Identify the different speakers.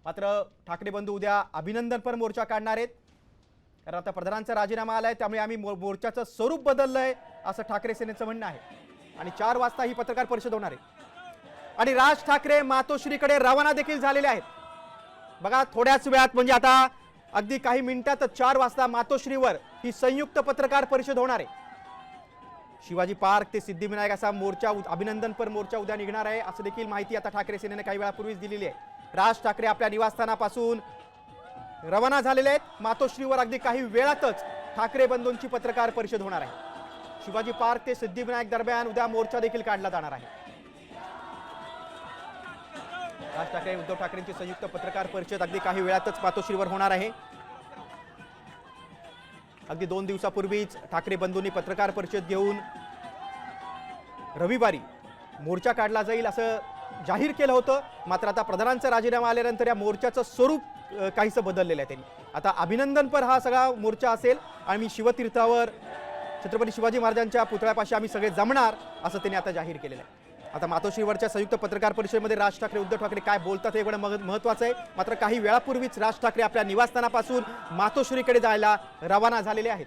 Speaker 1: मात्र ठाकरे बंधू उद्या अभिनंदनपर मोर्चा काढणार आहेत, कारण आता प्रधानांचा राजीनामा आलाय, त्यामुळे आम्ही मोर्चाचं स्वरूप बदललंय असं ठाकरे सेनेचं म्हणणं आहे। आणि 4 वाजता ही पत्रकार परिषद होणार आहे आणि राज ठाकरे मातोश्रीकडे रवाना देखील झालेले आहेत। बघा थोड्याच वेळात म्हणजे आता अगदी काही मिनिटातच 4 वाजता मातोश्रीवर ही संयुक्त पत्रकार परिषद होणार आहे। शिवाजी पार्क ते सिद्धिविनायक असा मोर्चा अभिनंदनपर मोर्चा उद्या निघणार आहे असं देखील माहिती आता ठाकरे सेनेने काही वेळापूर्वीच दिलेली आहे। राज ठाकरे आपल्या निवासस्थानापासून रवाना झालेले आहेत। मातोश्रीवर अगदी काही वेळातच ठाकरे बंधूंची पत्रकार परिषद होणार आहे। शिवाजी पार्क ते सिद्धिविनायक दरम्यान उद्या मोर्चा देखील काढला जाणार आहे। राज ठाकरे उद्धव ठाकरेंची संयुक्त पत्रकार परिषद अगदी काही वेळातच मातोश्रीवर होणार आहे। अगदी 2 दिवसापूर्वीच ठाकरे बंधूंनी पत्रकार परिषद घेऊन रविवारी मोर्चा काढला जाईल असं जाहीर केलं होतं। मात्र आता प्रधानांचा राजीनामा आल्यानंतर या मोर्चाचं स्वरूप काहीसं बदललेलं आहे त्यांनी। आता अभिनंदनपर हा सगळा मोर्चा असेल आणि छत्रपती शिवाजी महाराजांच्या पुतळ्यापाशी आम्ही सगळे जमणार असं त्यांनी आता जाहीर केलेलं आहे। आता मातोश्रीवरच्या संयुक्त पत्रकार परिषदेमध्ये राज ठाकरे उद्धव ठाकरे काय बोलतात हे एवढं महत्त्वाचं आहे। मात्र काही वेळापूर्वीच राज ठाकरे आपल्या निवासस्थानापासून मातोश्रीकडे जायला रवाना झालेले आहेत।